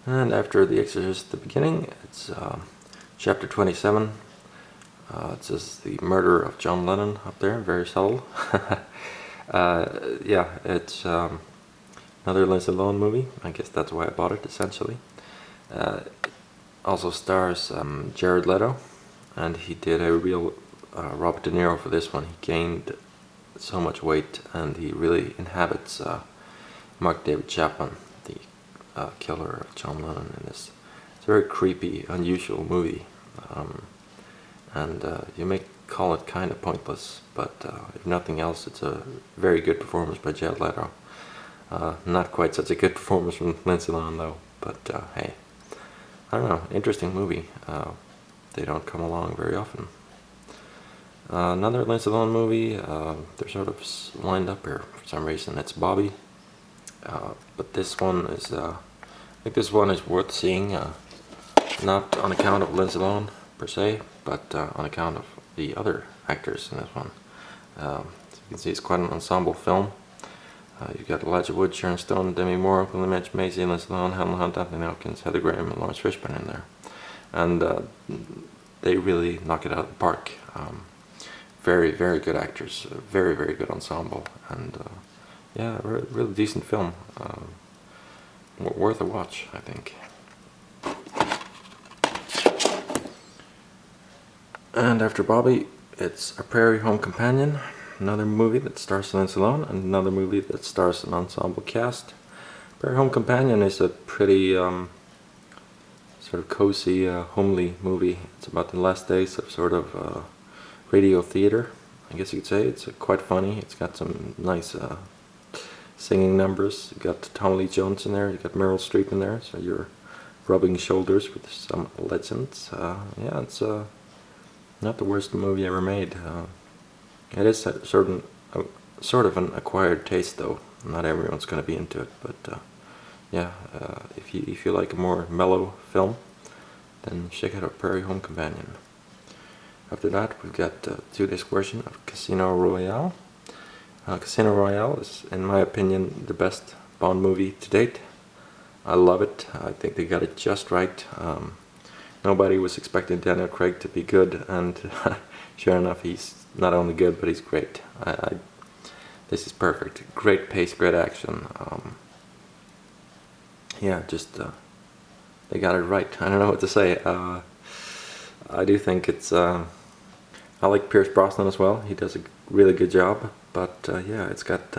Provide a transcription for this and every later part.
And after The Exorcist at the beginning, it's chapter 27. It says the murder of John Lennon up there, very subtle. Yeah, it's another Lindsay Lohan movie. I guess that's why I bought it, essentially. Also stars Jared Leto, and he did a real Robert De Niro for this one. He gained so much weight, and he really inhabits Mark David Chapman, the killer of John Lennon in this. It's a very creepy, unusual movie, and you may call it kind of pointless, but if nothing else, it's a very good performance by Jared Leto. Not quite such a good performance from Lindsay Lohan though, but hey, I don't know, interesting movie. They don't come along very often. Another Lindsay Lohan movie, they're sort of lined up here for some reason. It's Bobby, but this one is, I think this one is worth seeing, not on account of Lindsay Lohan per se, but on account of the other actors in this one. So you can see it's quite an ensemble film. You've got Elijah Wood, Sharon Stone, Demi Moore, William H. Macy, Lindsay Lohan, Helen Hunt, Anthony Hopkins, Heather Graham, and Lawrence Fishburne in there. And they really knock it out of the park. Very, very good actors, very, very good ensemble, and yeah, really decent film. Worth a watch, I think. And after Bobby, it's A Prairie Home Companion, another movie that stars Lindsay Lohan, and another movie that stars an ensemble cast. Prairie Home Companion is a pretty sort of cozy, homely movie. It's about the last days of sort of radio theater, I guess you could say. It's quite funny. It's got some nice singing numbers. You got Tommy Lee Jones in there. You got Meryl Streep in there. So you're rubbing shoulders with some legends. Yeah, it's not the worst movie ever made. It is sort of an acquired taste, though. Not everyone's going to be into it, but yeah, if you like a more mellow film, then check out A Prairie Home Companion. After that, we've got the 2-disc version of Casino Royale. Casino Royale is, in my opinion, the best Bond movie to date. I love it. I think they got it just right. Nobody was expecting Daniel Craig to be good, and sure enough, he's not only good, but he's great. This is perfect. Great pace, great action. Yeah, just they got it right. I don't know what to say. I do think it's. I like Pierce Brosnan as well. He does a really good job. But yeah, it's got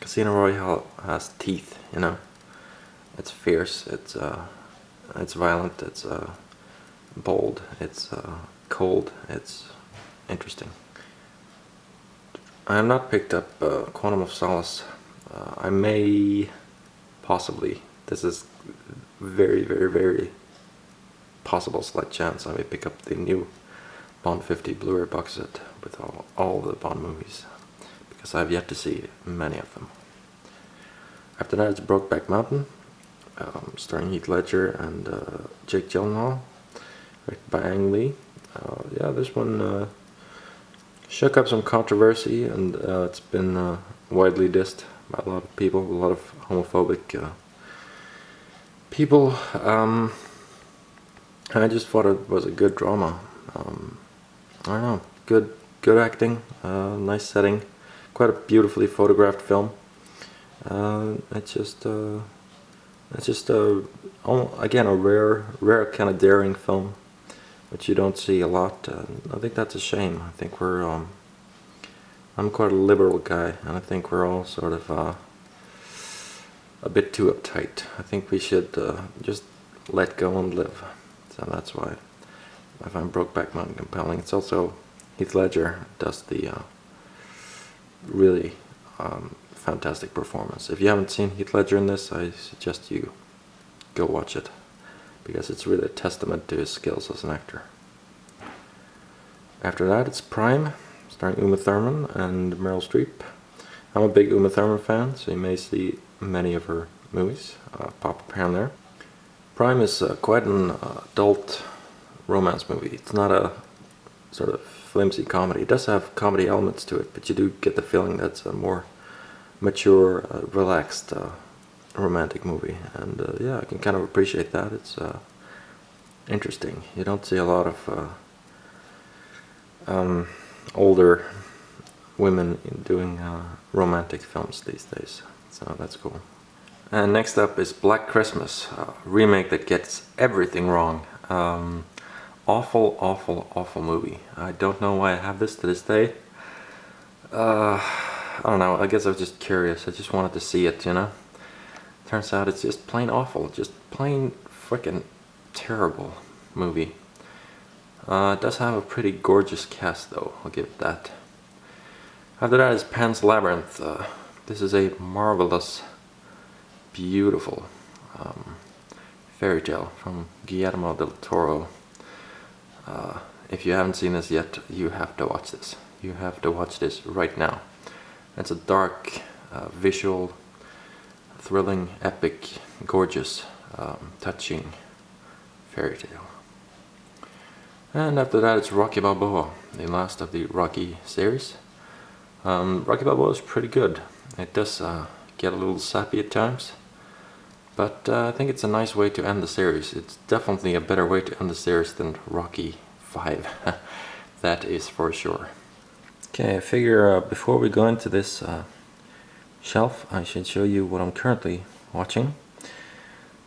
Casino Royale has teeth. You know, it's fierce. It's violent. It's bold. It's cold. It's interesting. I have not picked up Quantum of Solace. I may, possibly. This is very, very, very possible slight chance I may pick up the new Bond 50 Blu-ray box set with all the Bond movies, because I've yet to see many of them. After that, it's Brokeback Mountain, starring Heath Ledger and Jake Gyllenhaal, directed by Ang Lee. Yeah, this one shook up some controversy, and it's been widely dissed by a lot of people, a lot of homophobic people. I just thought it was a good drama. I don't know, good acting, nice setting, quite a beautifully photographed film. It's just again a rare kind of daring film, which you don't see a lot. I think that's a shame. I think I'm quite a liberal guy, and I think we're all sort of a bit too uptight. I think we should just let go and live. So that's why I find Brokeback Mountain compelling. It's also Heath Ledger does the really fantastic performance. If you haven't seen Heath Ledger in this, I suggest you go watch it, because it's really a testament to his skills as an actor. After that, it's Prime, starring Uma Thurman and Meryl Streep. I'm a big Uma Thurman fan, so you may see many of her movies pop up here and there. Prime is quite an adult romance movie. It's not a sort of flimsy comedy. It does have comedy elements to it, but you do get the feeling that's a more mature, relaxed romantic movie, and yeah, I can kind of appreciate that. It's interesting. You don't see a lot of older women doing romantic films these days, so that's cool. And next up is Black Christmas, a remake that gets everything wrong. Awful, awful, awful movie. I don't know why I have this to this day. I don't know, I guess I was just curious. I just wanted to see it, you know? Turns out it's just plain awful, just plain freaking terrible movie. It does have a pretty gorgeous cast though, I'll give it that. After that is Pan's Labyrinth. This is a marvelous, beautiful fairy tale from Guillermo del Toro. If you haven't seen this yet, you have to watch this. You have to watch this right now. It's a dark, visual, thrilling, epic, gorgeous, touching fairy tale. And after that it's Rocky Balboa, the last of the Rocky series. Rocky Balboa is pretty good. It does get a little sappy at times, but I think it's a nice way to end the series. It's definitely a better way to end the series than Rocky 5. That is for sure. Okay, I figure before we go into this shelf, I should show you what I'm currently watching.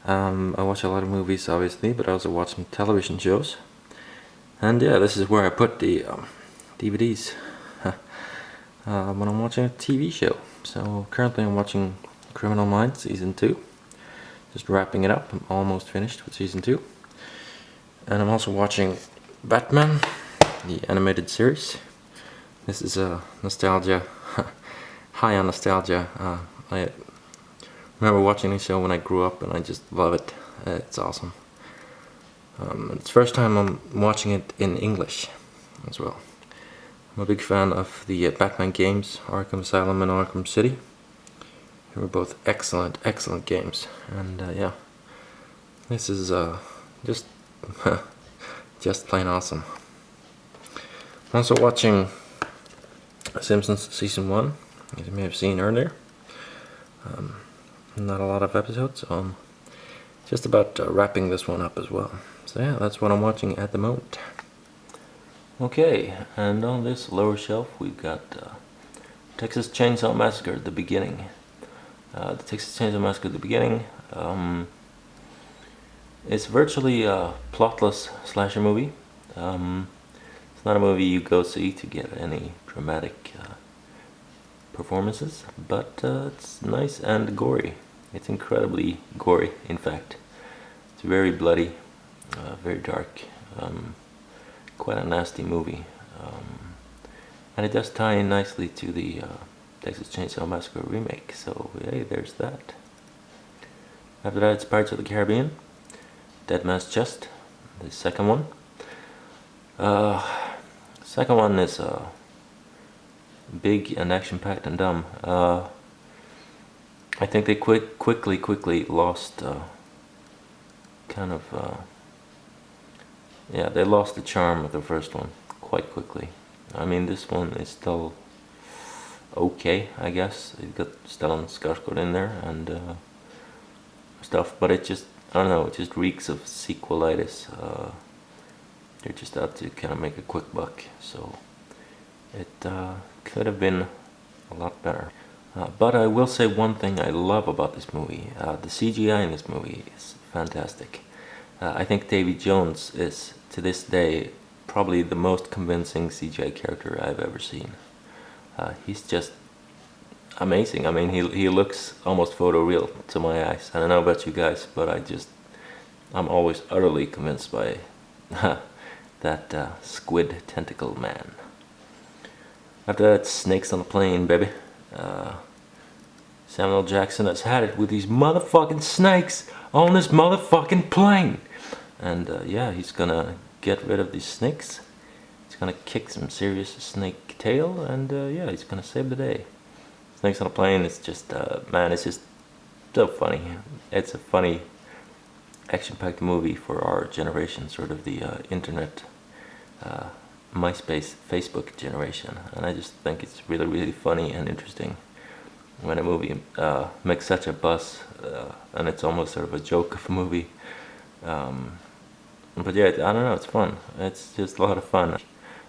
I watch a lot of movies obviously, but I also watch some television shows. And yeah, this is where I put the DVDs when I'm watching a TV show. So currently I'm watching Criminal Minds Season 2. Just wrapping it up, I'm almost finished with Season 2. And I'm also watching Batman, the animated series. This is a nostalgia, high on nostalgia. I remember watching this show when I grew up and I just love it. It's awesome. It's the first time I'm watching it in English as well. I'm a big fan of the Batman games, Arkham Asylum and Arkham City. They were both excellent, excellent games. And yeah, this is just, just plain awesome. I'm also watching Simpsons Season 1, as you may have seen earlier. Not a lot of episodes, so I'm just about wrapping this one up as well. So yeah, that's what I'm watching at the moment. Okay, and on this lower shelf we've got Texas Chainsaw Massacre: The Beginning. The Texas Chainsaw Massacre: The Beginning is virtually a plotless slasher movie. It's not a movie you go see to get any dramatic performances, but it's nice and gory. It's incredibly gory, in fact. It's very bloody, very dark, quite a nasty movie. And it does tie in nicely to the Texas Chainsaw Massacre remake, so hey, there's that. After that it's Pirates of the Caribbean, Dead Man's Chest, the second one. Second one is big and action-packed and dumb. I think they quickly lost yeah, they lost the charm of the first one quite quickly. I mean, this one is still okay, I guess. It got Stellan Skarsgård in there and stuff, but it just, I don't know, it just reeks of sequelitis. They're just out to kind of make a quick buck, so it could have been a lot better. But I will say one thing I love about this movie. The CGI in this movie is fantastic. I think Davy Jones is, to this day, probably the most convincing CGI character I've ever seen. He's just amazing. I mean, he looks almost photoreal to my eyes. I don't know about you guys, but I'm always utterly convinced by that squid tentacle man. After that, Snakes on a Plane, baby. Samuel Jackson has had it with these motherfucking snakes on this motherfucking plane. And yeah, he's gonna get rid of these snakes. He's gonna kick some serious snake tail, and yeah, he's gonna save the day. Snakes on a Plane is just, man, it's just so funny. It's a funny, action-packed movie for our generation, sort of the internet, MySpace, Facebook generation. And I just think it's really, really funny and interesting. when a movie makes such a buzz, and it's almost sort of a joke of a movie. But yeah, I don't know, it's fun. It's just a lot of fun.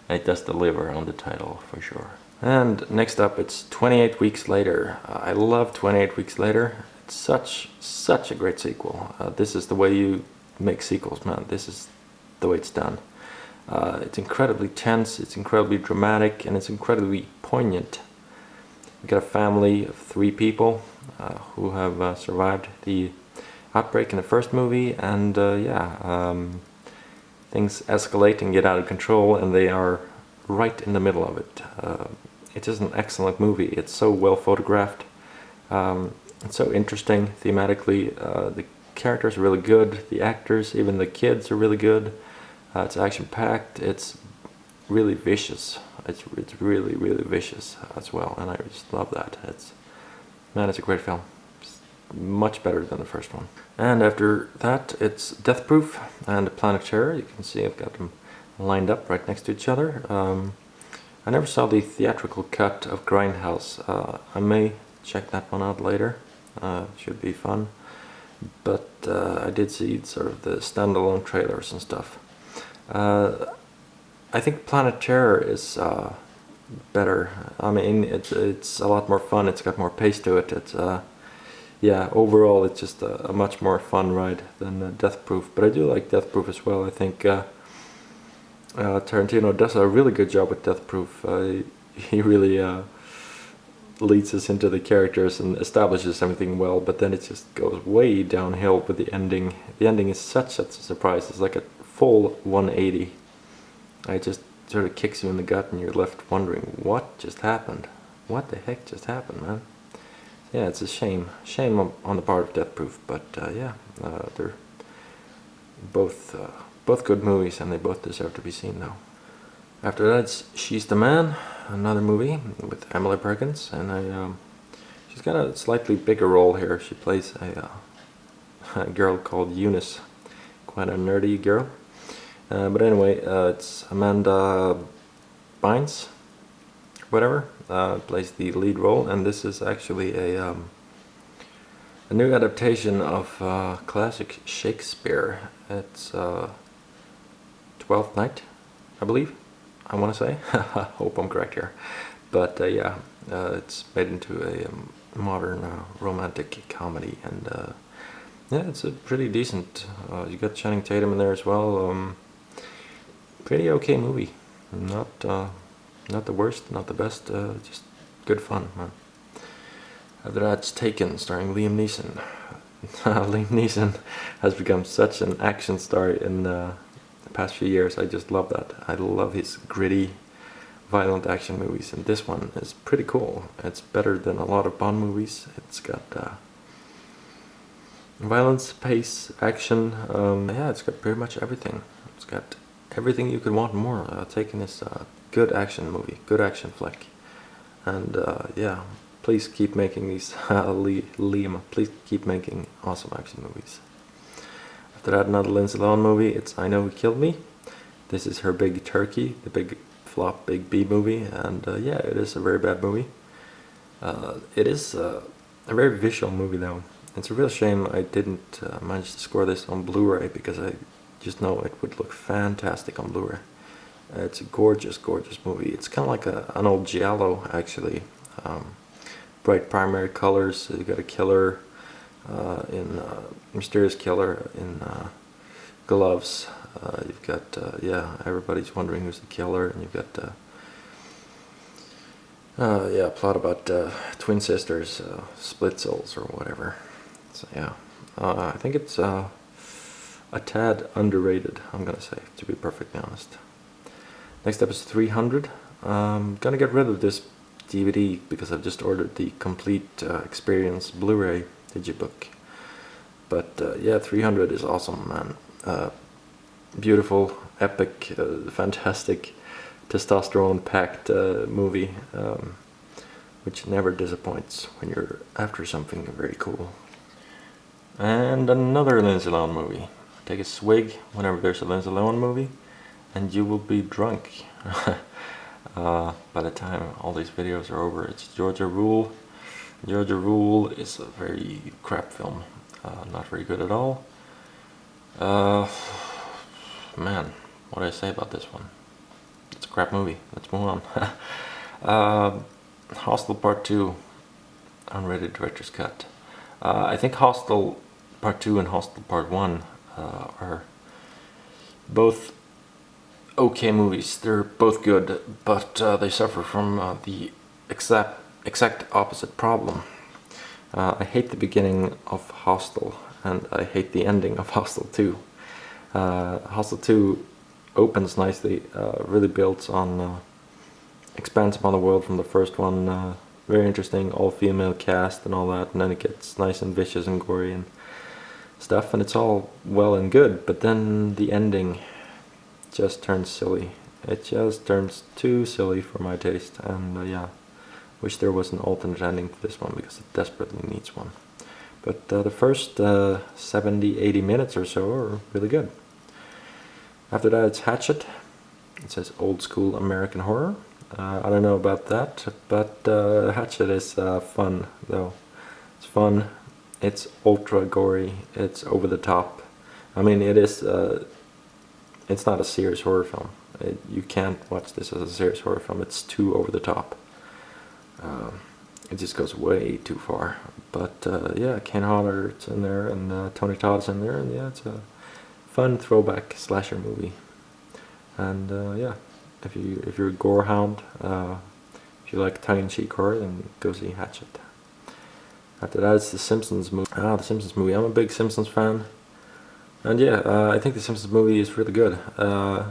And it does deliver on the title for sure. And next up, it's 28 Weeks Later. I love 28 Weeks Later. It's such a great sequel. This is the way you make sequels, man. This is the way it's done. It's incredibly tense, it's incredibly dramatic, and it's incredibly poignant. We got a family of 3 people who have survived the outbreak in the first movie, and things escalate and get out of control, and they are right in the middle of it. It is an excellent movie. It's so well photographed. It's so interesting thematically. The characters are really good. The actors, even the kids, are really good. It's action-packed. It's really vicious. It's really vicious as well, and I just love that. It's a great film. It's much better than the first one. And after that, it's Death Proof and Planet Terror. You can see I've got them lined up right next to each other. I never saw the theatrical cut of Grindhouse. I may check that one out later. Should be fun. But I did see sort of the standalone trailers and stuff. I think Planet Terror is better. I mean, it's a lot more fun. It's got more pace to it. It's yeah, overall it's just a much more fun ride than Death Proof. But I do like Death Proof as well. I think Tarantino does a really good job with Death Proof. He really leads us into the characters and establishes everything well, but then it just goes way downhill with the ending. The ending is such a surprise. It's like a full 180. It just sort of kicks you in the gut and you're left wondering, what just happened? What the heck just happened, man? Yeah, it's a shame. Shame on the part of Death Proof, but yeah, they're both good movies, and they both deserve to be seen though. After that, it's She's the Man, another movie with Emily Perkins, and she's got a slightly bigger role here. She plays a girl called Eunice, quite a nerdy girl. But anyway, it's Amanda Bynes, whatever, plays the lead role, and this is actually a new adaptation of classic Shakespeare. It's Twelfth Night, I believe. I want to say. Hope I'm correct here. But yeah, it's made into a modern romantic comedy, and yeah, it's a pretty decent. You got Channing Tatum in there as well. Pretty okay movie. Not the worst, not the best. Just good fun, man. After that, it's Taken, starring Liam Neeson. Liam Neeson has become such an action star in the past few years. I just love that. I love his gritty, violent action movies, and this one is pretty cool. It's better than a lot of Bond movies. It's got violence, pace, action. Yeah, it's got pretty much everything. It's got everything you could want more. Taken is a good action movie, good action flick, and yeah, please keep making these. Liam, please keep making awesome action movies. After that, another Lindsay Lohan movie. It's I Know Who Killed Me. This is her big turkey, the big flop, big B movie, and yeah, it is a very bad movie. It is a very visual movie though. It's a real shame I didn't manage to score this on Blu-ray, because I just know it would look fantastic on Blu-ray. It's a gorgeous movie. It's kind of like an old Giallo, actually. Bright primary colors. You got a killer in mysterious killer in gloves. You've got yeah, everybody's wondering who's the killer, and you've got yeah, a plot about twin sisters, split souls or whatever. So yeah, I think it's a tad underrated, I'm gonna say, to be perfectly honest. Next up is 300. I'm gonna get rid of this DVD because I've just ordered the complete experience Blu-ray digibook. But yeah, 300 is awesome, man. Beautiful, epic, fantastic, testosterone-packed movie, which never disappoints when you're after something very cool. And another Lindsay Lohan movie. Take a swig whenever there's a Lindsay Lohan movie, and you will be drunk. By the time all these videos are over. It's Georgia Rule. Judge Rule is a very crap film. Not very good at all. Man, what do I say about this one? It's a crap movie. Let's move on. Hostel Part 2, unrated director's cut. I think Hostel Part 2 and Hostel Part 1 are both okay movies. They're both good, but they suffer from the exact opposite problem. I hate the beginning of Hostel, and I hate the ending of Hostel 2. Hostel 2 opens nicely, really builds on, expands upon the world from the first one. Very interesting, all-female cast and all that, and then it gets nice and vicious and gory and stuff, and it's all well and good, but then the ending just turns silly. It just turns too silly for my taste, and yeah, wish there was an alternate ending to this one because it desperately needs one. But the first 70-80 minutes or so are really good. After that it's Hatchet. It says old school American horror. I don't know about that, but Hatchet is fun though. It's fun, it's ultra gory, it's over the top. I mean, it is, it's not a serious horror film. You can't watch this as a serious horror film, it's too over the top. It just goes way too far. But yeah, Ken Hodder's in there, and Tony Todd's in there, and yeah, it's a fun throwback slasher movie. And yeah, if you're a gore hound, if you like tongue-in-cheek horror, then go see Hatchet. After that, it's the Simpsons movie. The Simpsons movie. I'm a big Simpsons fan, and yeah, I think the Simpsons movie is really good. I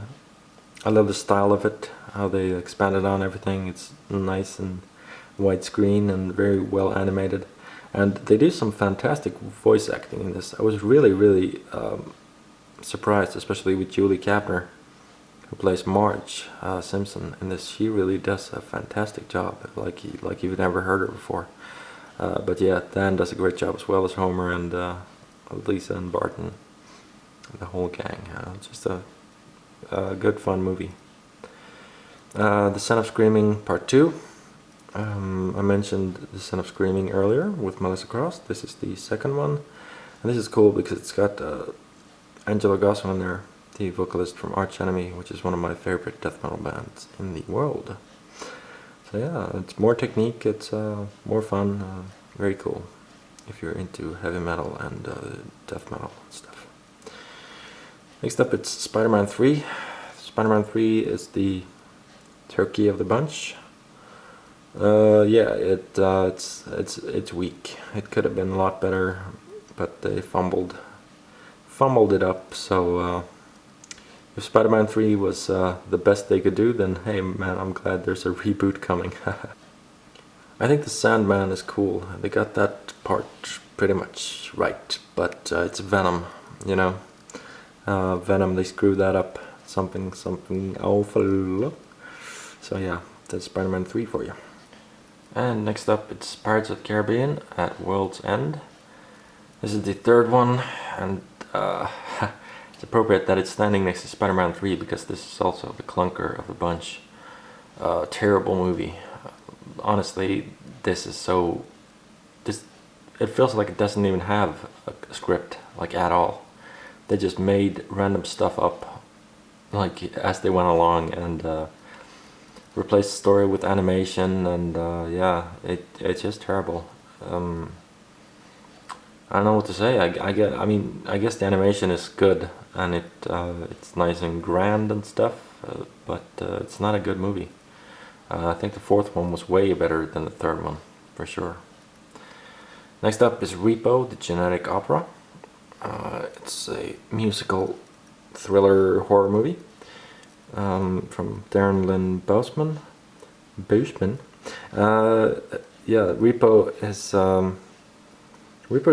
love the style of it, how they expanded on everything. It's nice and widescreen and very well animated, and they do some fantastic voice acting in this. I was really surprised, especially with Julie Kavner, who plays Marge Simpson in this. She really does a fantastic job, like you've never heard her before. But yeah, Dan does a great job as well as Homer, and Lisa and Barton, the whole gang. Just a good fun movie. The Son of Screaming Part 2. I mentioned The Son of Screaming earlier with Melissa Cross. This is the second one, and this is cool because it's got Angelo Gossow in there, the vocalist from Arch Enemy, which is one of my favorite death metal bands in the world. So yeah, it's more technique, it's more fun, very cool if you're into heavy metal and death metal stuff. Next up, it's Spider-Man 3. Spider-Man 3 is the turkey of the bunch. Yeah, it's weak. It could have been a lot better, but they fumbled it up. So if Spider-Man 3 was the best they could do, then hey man, I'm glad there's a reboot coming. I think the Sandman is cool. They got that part pretty much right, but it's Venom, you know. Venom, they screwed that up something awful. So yeah, that's Spider-Man 3 for you. And next up, it's Pirates of the Caribbean at World's End. This is the third one, and it's appropriate that it's standing next to Spider-Man 3 because this is also the clunker of the bunch. Terrible movie. Honestly, this is so... it feels like it doesn't even have a script, like at all. They just made random stuff up, like as they went along, and replaced the story with animation, and yeah, it's just terrible. I don't know what to say. I mean, I guess the animation is good, and it's nice and grand and stuff, but it's not a good movie. I think the fourth one was way better than the third one, for sure. Next up is Repo, the Genetic Opera. It's a musical thriller horror movie from Darren Lynn Bousman. Yeah, Repo is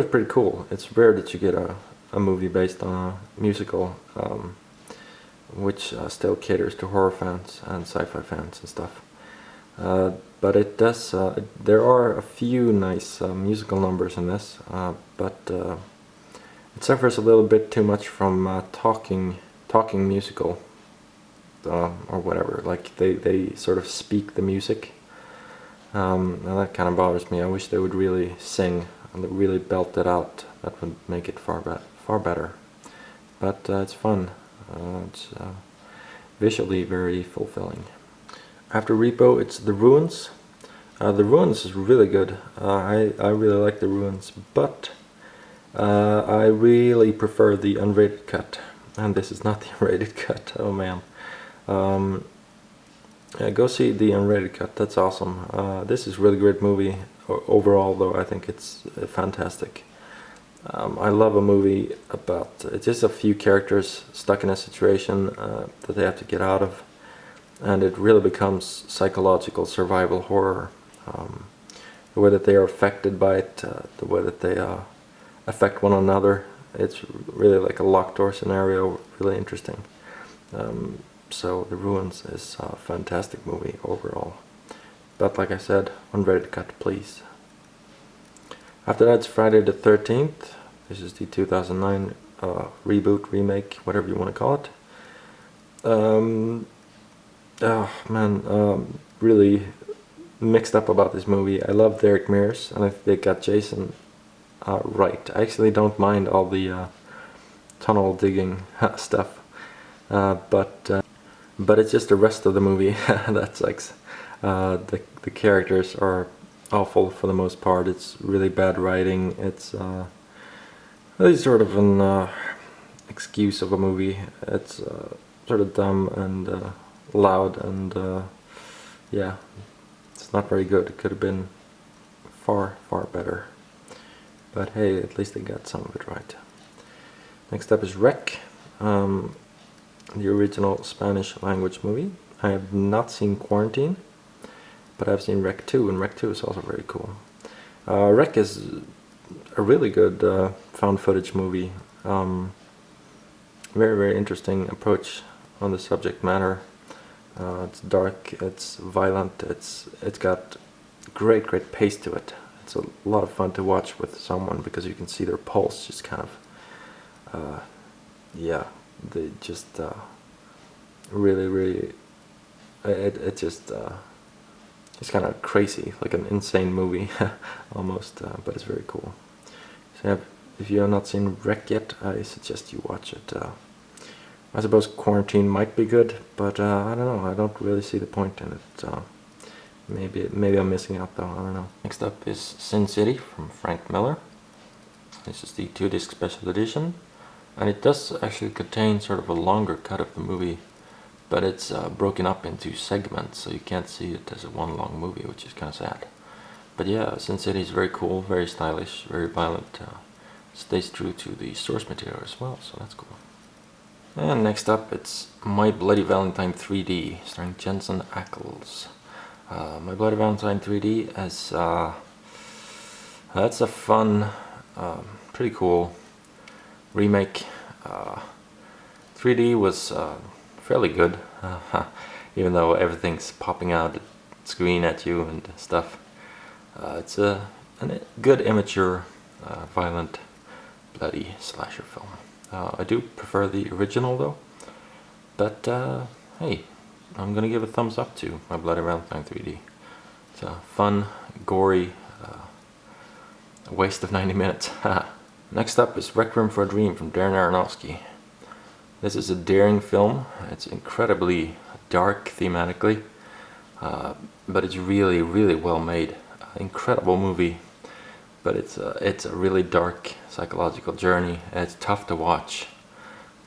pretty cool. It's rare that you get a movie based on a musical, which still caters to horror fans and sci-fi fans and stuff. But it does. There are a few nice musical numbers in this, but it suffers a little bit too much from talking musical, or whatever. Like they sort of speak the music, And that kind of bothers me. I wish they would really sing and really belt it out. That would make it far better. But it's fun. It's visually very fulfilling. After Repo, it's The Ruins. The Ruins is really good. I really like The Ruins, but I really prefer the unrated cut. And this is not the unrated cut. Oh man. Yeah, go see the unrated cut. That's awesome. This is a really great movie. Overall, though, I think it's fantastic. I love a movie about just a few characters stuck in a situation that they have to get out of, and it really becomes psychological survival horror. The way that they are affected by it, the way that they affect one another. It's really like a locked door scenario. Really interesting. So The Ruins is a fantastic movie overall. But like I said, unrated cut, please. After that, it's Friday the 13th. This is the 2009 reboot, remake, whatever you want to call it. Oh man, really mixed up about this movie. I love Derek Mears, and I think they got Jason right. I actually don't mind all the tunnel digging stuff, but it's just the rest of the movie that sucks. The characters are awful for the most part. It's really bad writing. It's really sort of an excuse of a movie. It's sort of dumb and loud, and yeah, it's not very good. It could have been far better, but hey, at least they got some of it right. Next up is Rec, the original Spanish language movie. I have not seen Quarantine, but I've seen Rec 2, and Rec 2 is also very cool. Rec is a really good found footage movie. Very interesting approach on the subject matter. It's dark, it's violent, it's got great pace to it. It's a lot of fun to watch with someone because you can see their pulse just kind of yeah, they just really it just it's kind of crazy, like an insane movie almost, but it's very cool. So if you have not seen Rec yet, I suggest you watch it. I suppose Quarantine might be good, but I don't know, I don't really see the point in it. Maybe I'm missing out though, I don't know. Next up is Sin City from Frank Miller. This is the 2-disc special edition, and it does actually contain sort of a longer cut of the movie, but it's broken up into segments, so you can't see it as a one long movie, which is kind of sad. But yeah, Sin City is very cool, very stylish, very violent, stays true to the source material as well, so that's cool. And next up, it's My Bloody Valentine 3D, starring Jensen Ackles. My Bloody Valentine 3D is that's a fun, pretty cool remake. 3D was fairly good, even though everything's popping out screen at you and stuff. It's a good, immature, violent, bloody slasher film. I do prefer the original though, but hey, I'm gonna give a thumbs up to My Bloody Valentine 3D. It's a fun, gory, waste of 90 minutes. Next up is Requiem for a Dream from Darren Aronofsky. This is a daring film. It's incredibly dark thematically, but it's really well made. Incredible movie, but it's a really dark psychological journey. It's tough to watch,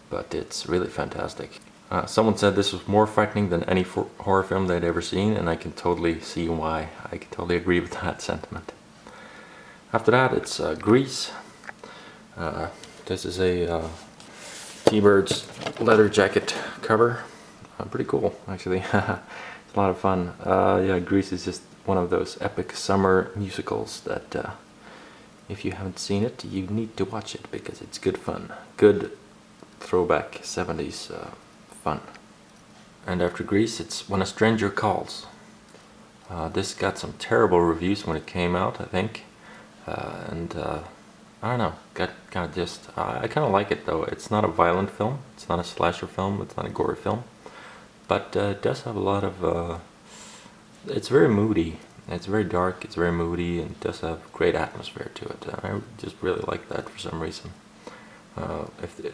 but it's really fantastic. Someone said this was more frightening than any horror film they'd ever seen, and I can totally see why. I can totally agree with that sentiment. After that, it's Grease. This is a T-Bird's leather jacket cover. Pretty cool, actually. It's a lot of fun. Yeah, Grease is just one of those epic summer musicals that if you haven't seen it, you need to watch it because it's good fun. Good throwback 70s fun. And after Grease, it's When a Stranger Calls. This got some terrible reviews when it came out, I think. I don't know, got kind of just, I kind of like it though. It's not a violent film, it's not a slasher film, it's not a gory film, but it does have a lot of, it's very moody. It's very dark, it's very moody, and it does have great atmosphere to it. I just really like that for some reason.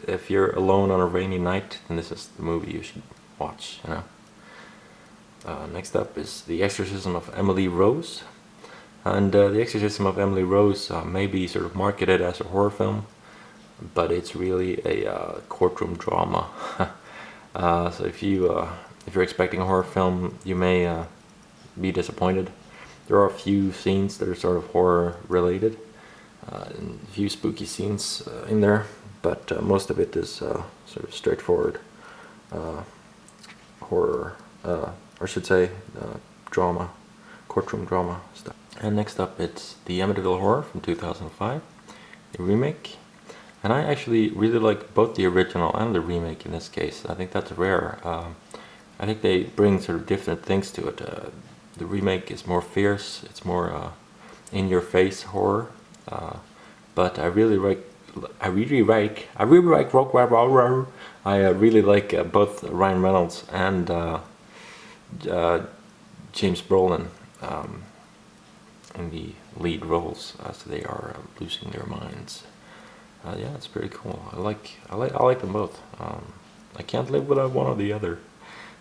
If you're alone on a rainy night, then this is the movie you should watch, you know. Next up is The Exorcism of Emily Rose. And The Exorcism of Emily Rose may be sort of marketed as a horror film, but it's really a courtroom drama. So if you're expecting a horror film, you may be disappointed. There are a few scenes that are sort of horror related, and a few spooky scenes in there, but most of it is sort of straightforward horror, or I should say drama, courtroom drama stuff. And next up it's The Amityville Horror from 2005, a remake. And I actually really like both the original and the remake in this case. I think that's rare. I think they bring sort of different things to it. The remake is more fierce, it's more in-your-face horror. But I really like both Ryan Reynolds and James Brolin in the lead roles as they are losing their minds. Yeah, it's pretty cool. I like them both. I can't live without one or the other.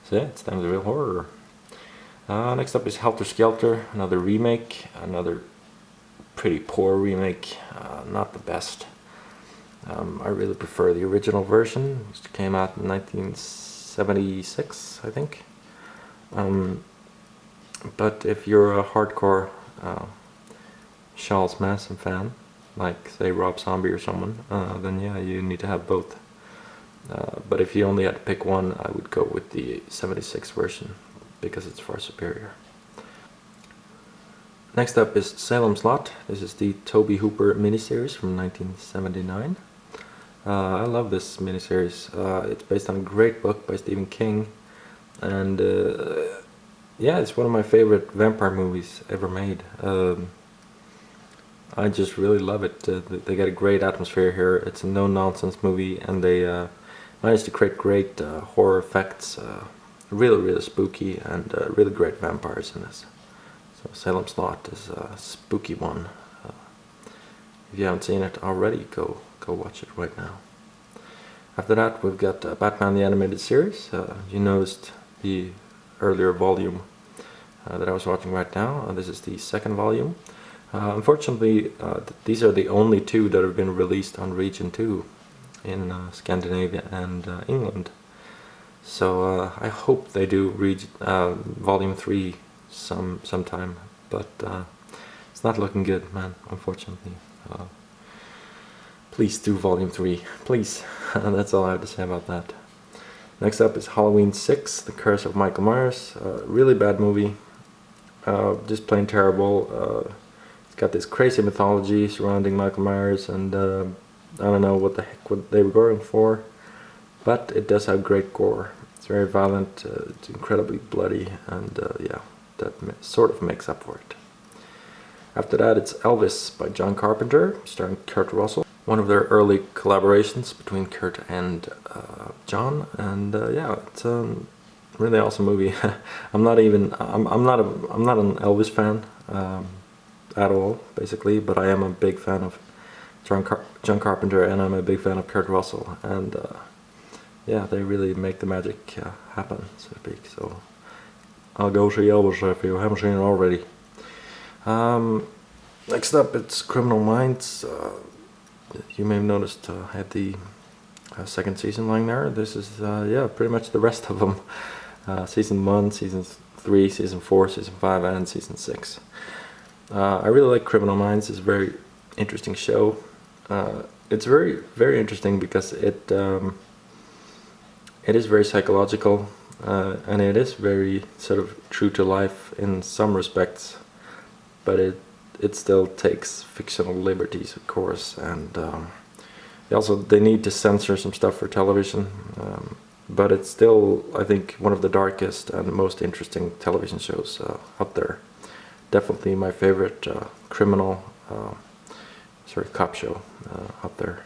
So yeah, it's Amityville Horror. Next up is Helter Skelter, another remake, another pretty poor remake, not the best. I really prefer the original version, which came out in 1976, I think. But if you're a hardcore Charles Manson fan, like say Rob Zombie or someone, then yeah, you need to have both. But if you only had to pick one, I would go with the 76 version because it's far superior. Next up is Salem's Lot. This is the Tobe Hooper miniseries from 1979. I love this miniseries. It's based on a great book by Stephen King, and yeah, it's one of my favorite vampire movies ever made. I just really love it. They got a great atmosphere here. It's a no-nonsense movie, and they managed to create great horror effects, really spooky, and really great vampires in this. So Salem's Lot is a spooky one. If you haven't seen it already, go watch it right now. After that, we've got Batman the Animated Series. You noticed the earlier volume that I was watching right now. This is the second volume. Unfortunately, these are the only two that have been released on Region 2 in Scandinavia and England. So I hope they do Volume 3 sometime, but it's not looking good, man, unfortunately. Please do Volume 3, please. That's all I have to say about that. Next up is Halloween 6, The Curse of Michael Myers. Really bad movie, just plain terrible. It's got this crazy mythology surrounding Michael Myers, and I don't know what they were going for, but it does have great gore. It's very violent, it's incredibly bloody, and yeah, that sort of makes up for it. After that, it's Elvis by John Carpenter, starring Kurt Russell. One of their early collaborations between Kurt and John, and yeah, it's a really awesome movie. I'm not an Elvis fan at all, basically, but I am a big fan of John Carpenter, and I'm a big fan of Kurt Russell, and yeah, they really make the magic happen, so to speak. So I'll go see Elvis if you haven't seen it already. Next up, it's Criminal Minds. You may have noticed I had the second season lying there. This is yeah, pretty much the rest of them. Season 1, Season 3, Season 4, Season 5, and Season 6. I really like Criminal Minds. It's a very interesting show. It's very interesting because it is very psychological, and it is very sort of true to life in some respects, but it still takes fictional liberties, of course, and they need to censor some stuff for television, but it's still, I think, one of the darkest and most interesting television shows out there. Definitely my favorite criminal, cop show out there.